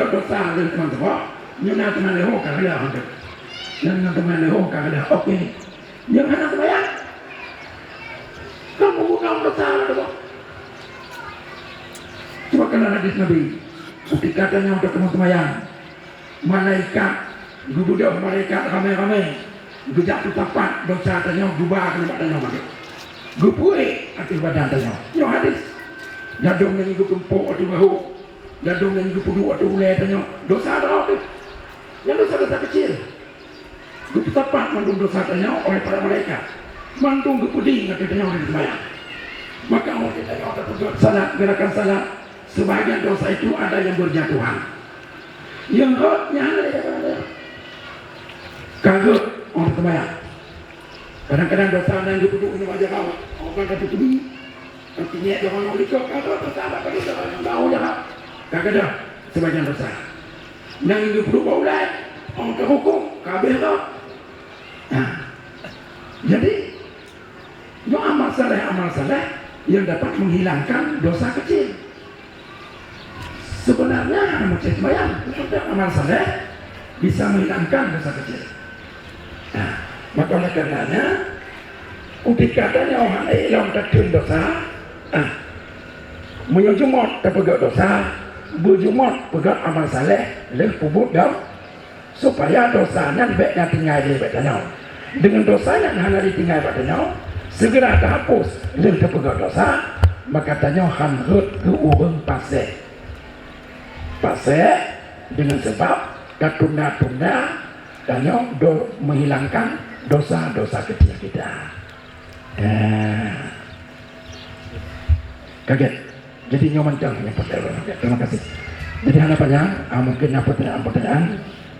berbuat dosa dengan teman-teman, nyuna teman leho kagak ada. Dengan teman leho kagak ada. Oke, yang anak bayar. Kamu bukan dosa ada. Coba kena hadis Nabi. Ketika katanya untuk teman-teman yang malaikat, gubudah malaikat ramai-ramai, gejatuh tapak dosa tanya gubah kena badannya mati. Gupui atas badan tanya. Yo hadis. Jadung yang ibu kempuk atau bahu, jadung yang ibu pudu atau ulai tanya dosa ada tu. Yang dosa kecil. Gupu tapak mandung dosa tanya oleh para malaikat. Mandung gupuding atau tanya oleh sembahyang. Maka orang kita yang terperbuat salah, gerakan salah, sebagian dosa itu ada yang berjatuhan. Yang hotnya ada. Kagak orang sembahyang. Kadang-kadang dosa yang gupudu ini wajah kau. Orang kata tu artinya jangan mau dikok kagak dosa apa pada orang yang tahu ya kagak dah sebagian dosa. Yang itu perlu baulai orang terhukum kabeh dah. Nah, jadi itu amal saleh yang dapat menghilangkan dosa kecil. Sebenarnya macam sembahyang seperti amal saleh bisa menghilangkan dosa kecil. Nah, maka oleh karenanya katanya orang yang terkena dosa, menyujumot terpegat dosa, berjumot pegat amal saleh, leh pubut dah, supaya dosanya baiknya tinggal di badannya. Dengan dosanya hanya ditinggal badannya, segera terhapus, leh terpegat dosa, maka tanya hanhut ke urang pasir. Pasir dengan sebab katunda-tunda tanya menghilangkan dosa-dosa kecil kita. Kaget. Jadi nyoman jang yang pertanyaan. Terima kasih. Jadi harapannya mungkin pertanyaan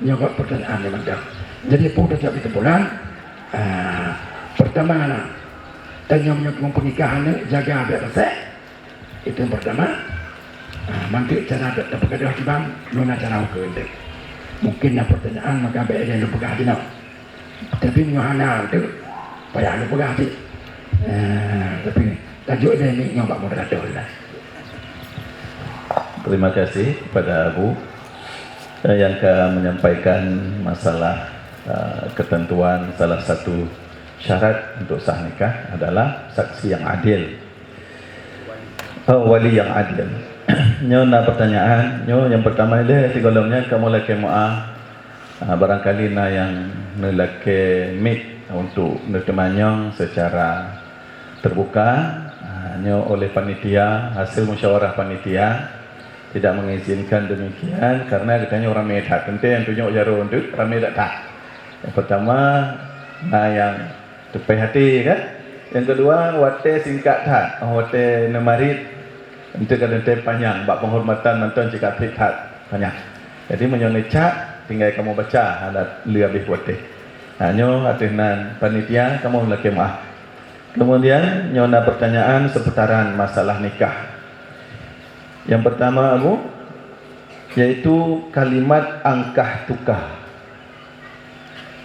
nyokot pertanyaan yang jang. Jadi pun dah jadi bulan. Pertama tanya menyokong pernikahan jaga biar resek. Itu yang pertama. Mantu cara dapat kedah bang, nuna cara hukum. Mungkin yang pertanyaan maka biar dia lupa hati nak. Tapi nyohana itu payah lupa hati. Tapi tajuk dia ni nyoba moderator lah. Terima kasih kepada Abu yang menyampaikan masalah ketentuan salah satu syarat untuk sah nikah adalah saksi yang adil, wali yang adil. Nyo na pertanyaan, nyo yang pertama ile tigolongnya kamu laki muah barangkali na yang nelake mit untuk netemanyong secara terbuka nyo oleh panitia, hasil musyawarah panitia tidak mengizinkan demikian karena katanya orang medak kente yang tunjuk jaro untuk ramai tak. Yang pertama yang tepai hati kan. Yang kedua wate singkat tak, wate nemarit untuk kente panjang, bak penghormatan nonton jika tak panjang. Jadi menyonecak tinggal kamu baca ada lebih wate. Nyo atinan panitia kamu laki maaf. Kemudian nyona pertanyaan seputaran masalah nikah. Yang pertama Abu, yaitu kalimat angkah tukah.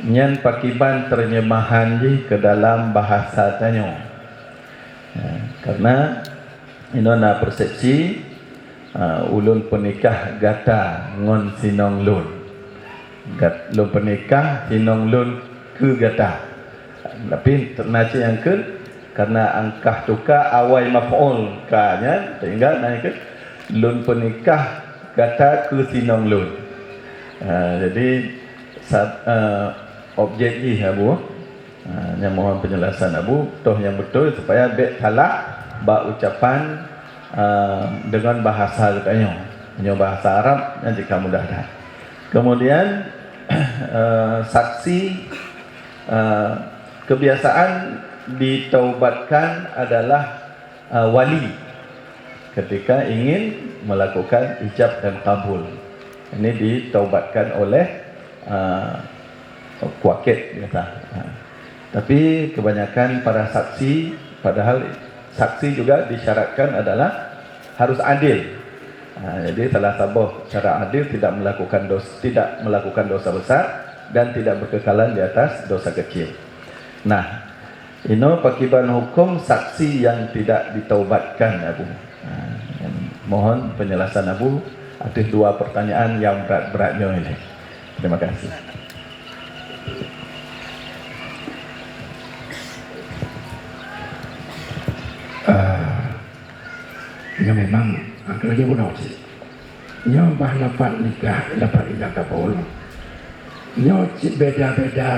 Nyan pakiban terjemahan di ke dalam bahasa tanyo. Karena inona persepsi ulun penikah gata ngon sinong lun. Lun penikah sinong lun ke gata. Tapi ternaci yang ke karena angkah tukar awal maf'ul kanya sehingga naik ke lun penikah kata ke sinong lun. Jadi objek ni Abu, yang mohon penjelasan Abu toh yang betul supaya bet salah ba ucapan dengan bahasa katanya hanya bahasa Arab yang jika mudah dah. Kemudian saksi kebiasaan ditaubatkan adalah wali ketika ingin melakukan ijab dan kabul. Ini ditaubatkan oleh kuakit kata. Tapi kebanyakan para saksi, padahal saksi juga disyaratkan adalah harus adil. Jadi salah satu cara adil tidak melakukan dosa besar dan tidak berkekalan di atas dosa kecil. Nah, ini pakiban hukum saksi yang tidak ditaubatkan Abu. Mohon penjelasan Abu Ada 2 pertanyaan yang berat-beratnya ini. Terima kasih. Ya memang kalau dia bunuh sih. Nyobah lapat nikah, lapat ijab kabul. Nyocit beda-beda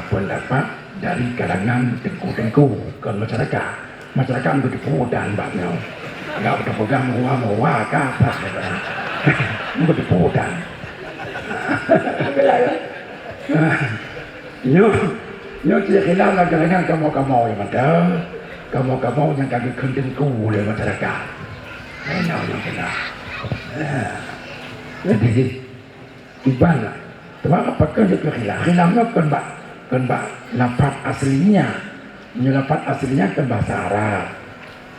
pendapat dari kalangan tengku-tengku ke masyarakat. Masyarakat berdepu dan baknya. Enggak berpegang muah-muah ke atas. Berdepu dan. Nyocit khilaf lah kalangan kamu-kamu yang ada. Kamu-kamu yang kaki tengku oleh masyarakat. Enak yang kena. Jadi ibarat sebab apakah dia khilaf? Khilafnya kan lafaz aslinya. Lafaz aslinya kan bahasa Arab.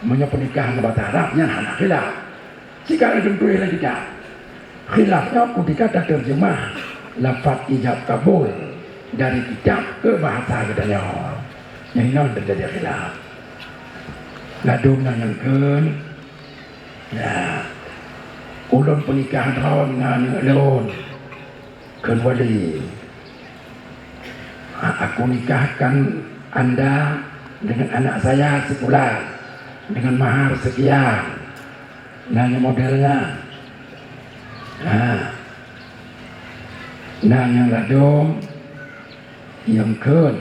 Pernikahan bahasa Arabnya anak khilaf. Jika ada tentu yang tidak. Khilafnya ketika terjemah lafaz ijab kabul dari kitab ke bahasa katanya. Yang ini terjadi khilaf. Ladung yang kan. Ya. Ulun pernikahan tahun dengan ulun kan wali. Aku nikahkan anda dengan anak saya sebulan dengan mahar sekian. Nanya modelnya. Nanya ladung yang kan.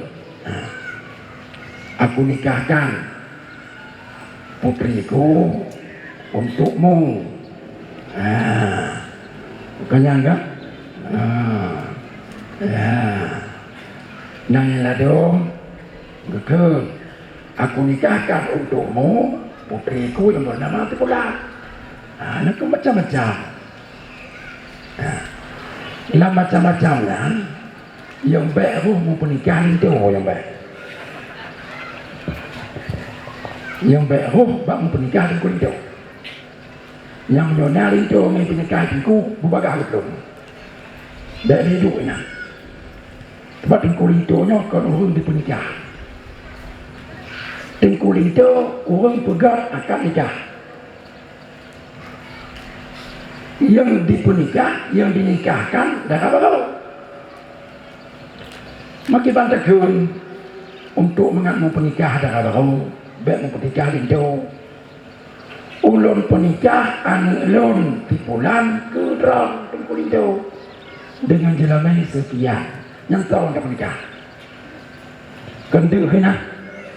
Aku nikahkan putriku untukmu. Bukannya enggak? Ya. Nanya dong. Betul. Aku nikahkan untukmu putriku yang bernama Tipulah. Itu macam-macam. Lah macam-macamnya yang baik mau pernikahan itu yang baik. Yang baik mau pernikahan itu. Yang menyonari itu yang penyekatiku berbagai belum dari hidupnya sebab tengkul itu kan orang dipernikah tengkul itu orang pegang akad nikah yang dipernikah yang dinikahkan dan apa-apa makin bantakan untuk mengaku pernikah dan apa-apa baik mau pernikah itu ulun penikah anu ulun Tipulan ke drang tengkul itu dengan jelamai sekian yang tahu anda menikah kendu hina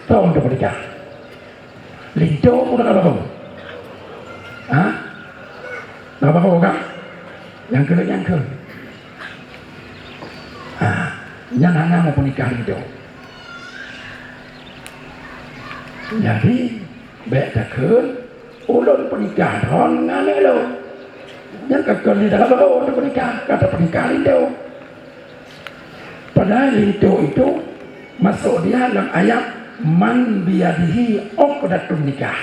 tahu anda menikah linto udah apa kau apa kau kan yang ke yang hanya mau menikah itu jadi baik takkan ulun pernikahan dengan lo yang kekal di dalam ulun pernikahan kata pernikahan itu padahal itu masuk dia dalam ayat man biyadihi uqdatun nikah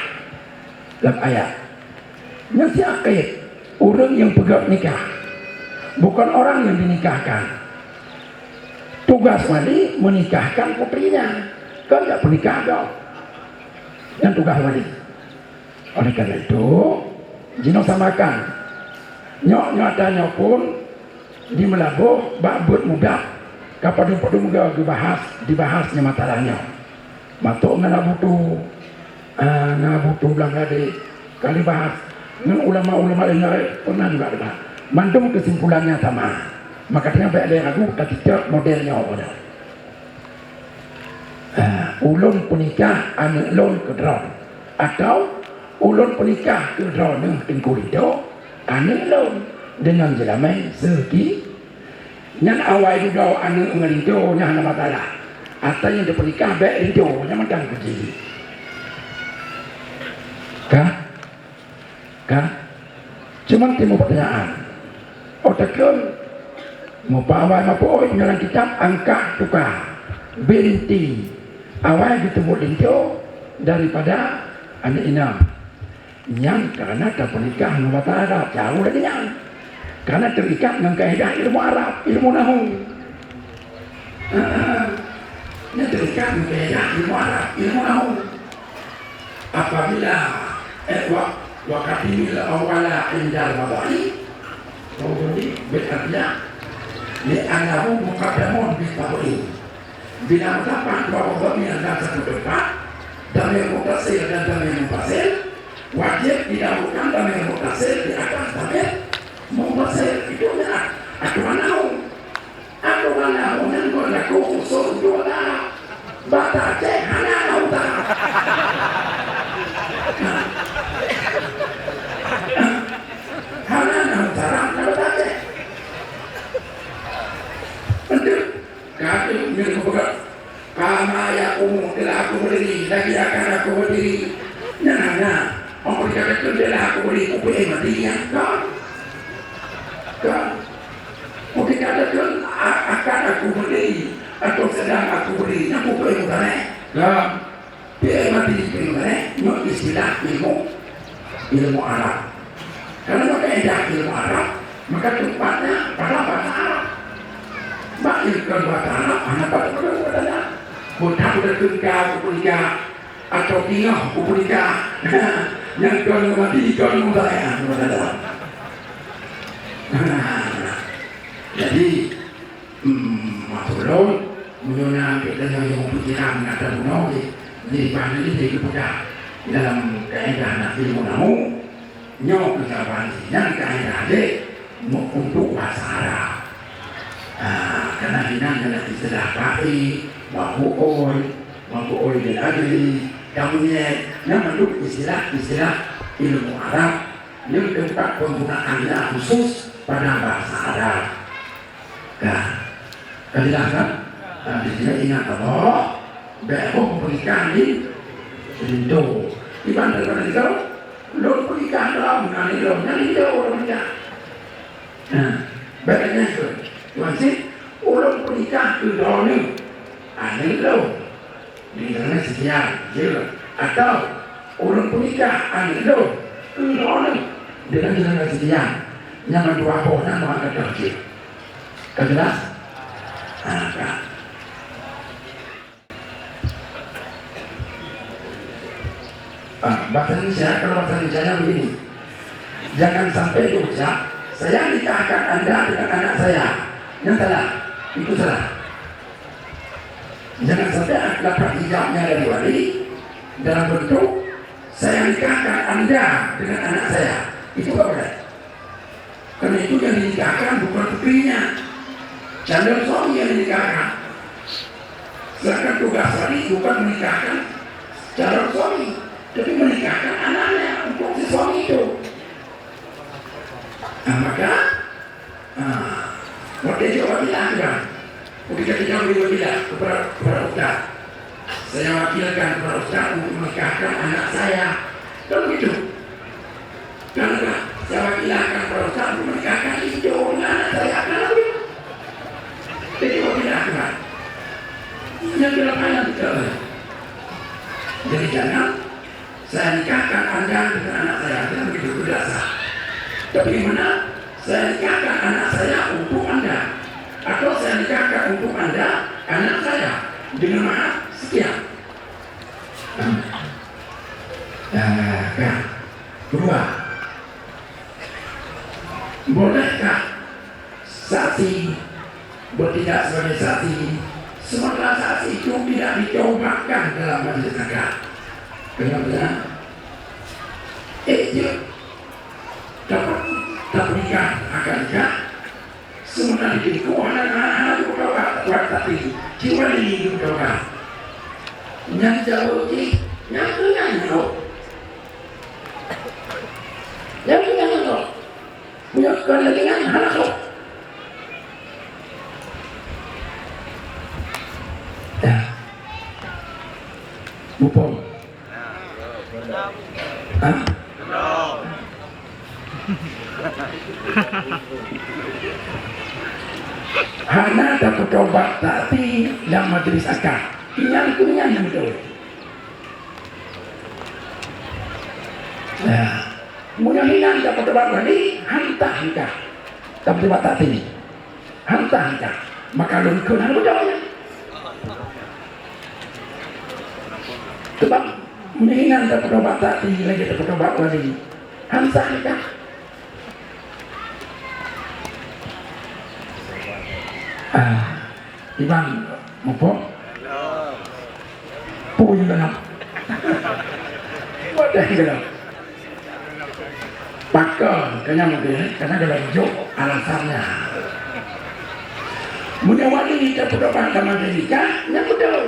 dalam ayat yang si akid orang yang pegang nikah bukan orang yang dinikahkan tugas wali menikahkan putrinya kan tidak pernikah dong yang tugas wali. Oleh karena itu, jino samakan. Nyok tanya pun di melabuh babut muda. Kapan pun muda dibahasnya masalahnya. Matuk ngana butuh bilang tadi kali bahas dengan ulama-ulama yang pernah juga ada. Mandum kesimpulannya sama. Makanya baik ada ragu ketika modelnya ada. Ulun penikah anu ulun kedron atau ulun penikah ke drone tengkul itu anu ulun dengan jelamai segi yang awal itu dah anu ngelido yang ada masalah atau yang dipernikah baik itu yang macam kecil cuman timbul pertanyaan otakkan mau bawa apa dalam kitab angka tukar binti awal ditemu itu daripada anak inang yang karena pernikahan bahasa Arab jauh lagi yang karena terikat dengan kaedah ilmu Arab ilmu nahu yang terikat dengan kaedah ilmu Arab ilmu nahu apabila wakati bila awala indal mabari Jadi berarti ni anahu mukaddamun bi tabri. Bila mendapat bahwa kami adalah satu tempat, damir mutasir dan damir mutasir, wajib didahulukan damir mutasir di atas damir mutasir. Itu adalah aturan nahu yang berlaku usul dua bata cek hana nahu tak. Hana nahu sarang nahu tak cek. Penting. Kami milik berat. Kama ya telah aku berdiri, lagi akan aku berdiri. Nah, orang kata telah aku berdiri, aku mati yang kan. Mungkin katakan akan aku berdiri atau sedang aku berdiri, aku boleh mutane. Kan? Biar mati mutane, no istilah ilmu Arab. Karena kaedah ilmu Arab, maka tempatnya pada bahasa Arab. Bahkan bahasa Arab, anak pada bahasa Buddha berkengkau kuliah atau tinggal kuliah yang kau mati kau mutane. Jadi, maklum, mengenai kita yang pikiran ada menolak di mana ini kita dalam keadaan ilmu namu, nyok kesabaran yang keadaan untuk bahasa Arab. Karena hilang dalam istilah baik, mampu oi dan adli, kamunya yang menduk istilah ilmu Arab yang tempat penggunaannya khusus pada bahasa Arab. Kalian di sini ingat Allah, bahwa pernikahan ini rindu. Di mana itu, lo pernikahan dalam nanti orang menikah. Baiknya itu, masih orang pernikahan itu dalam ini lo, di dalamnya sekian, atau orang pernikahan itu dalam dengan dalamnya sekian, yang dua orang orang kecil. Kejelas? Bahasa Indonesia, kalau bahasa Indonesia begini, jangan sampai dosa saya nikahkan Anda dengan anak saya. Yang salah, itu salah. Jangan sampai dapat hijabnya dari wali dalam bentuk saya nikahkan Anda dengan anak saya. Itu tidak boleh. Karena itu yang dinikahkan bukan putrinya, calon suami yang dinikahkan. Sedangkan tugas wali bukan menikahkan calon suami, tapi menikahkan anaknya untuk si suami itu. Maka waktu Jawa bilang kan, ketika beliau bilang kepada Ustaz, saya wakilkan kepada Ustaz untuk menikahkan anak saya. Dan begitu. Karena saya wakilkan kepada Ustaz untuk menikahkan itu anak saya. Karena begitu. Jadi wakilkan kan. Yang dilakukan tidak. Jadi jangan saya nikahkan Anda dengan anak saya. Dengan begitu tidak sah. Tapi mana saya nikahkan anak saya untuk Anda, atau saya nikahkan untuk Anda anak saya dengan mahar sekian. Kedua, bolehkah saksi bertindak sebagai saksi sementara saksi itu tidak dicobakan dalam majelis akad? Kenapa? Dapat nikah akan nikah sementara di keuangan itu buat tapi jiwa ini itu bukan yang jauh ini yang punya kepentingan anak lo. Bupong hana dapat coba tapi yang majelis akad yang itu mudah-mudahan dapat coba lagi hantah tapi coba tak ini hantah maka lungkun ada berjawabnya sebab mudah-mudahan dapat coba tak ini lagi dapat coba lagi hantah Ibang mumpung punya dalam wadah dalam pakar kena mungkin karena dalam jok alasannya punya wanita pedoman sama nikah yang betul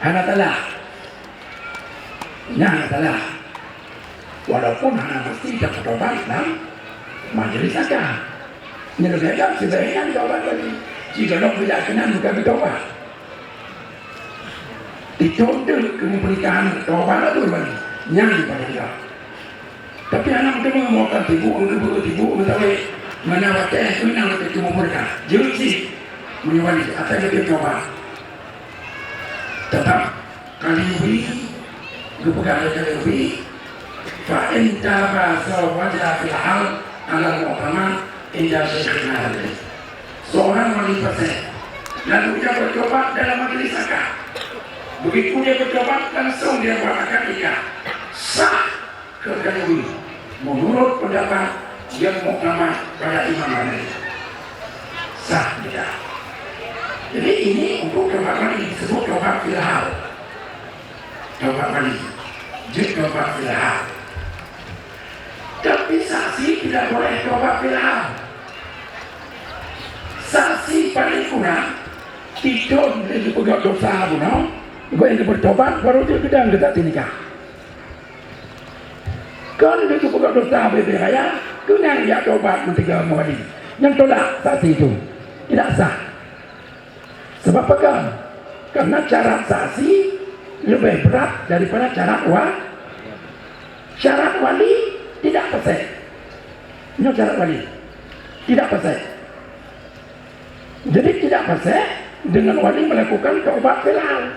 anak telah yang telah walaupun anak mesti tak pedoman dalam majelis akad nyelesaikan sebaiknya ditobat lagi jika nak tidak kenal bukan ditobat dituntut ke pernikahan tobat itu lagi yang daripada dia tapi anak itu mengamalkan tibu mengetahui mana waktu itu yang lebih cuma mereka jadi sih menyuani apa yang lebih tobat tetap kali ini kepegang kali ini fa'in tabasa wajah fil'al ala mu'tamah indah sebenarnya seorang wanita lalu dia bertobat dalam majelis akad begitu dia bertobat langsung dia melakukan nikah sah kekali menurut pendapat yang muktamad pada Imam Malik sah nikah. Jadi ini untuk tobat mandi disebut tobat filhal tobat mandi jadi tobat filhal tapi saksi tidak boleh tobat filhal. Saksi paling kurang tidak lagi pegang dosa bunuh gue yang bertobat baru dia gedang kita nikah kan dia pegang dosa bebe raya kenang dia tobat mentiga mawali yang tolak saksi itu tidak sah sebab pegang karena syarat saksi lebih berat daripada syarat wali tidak pesek ini syarat wali tidak pesek. Jadi tidak pasal dengan wali melakukan taubat filhal.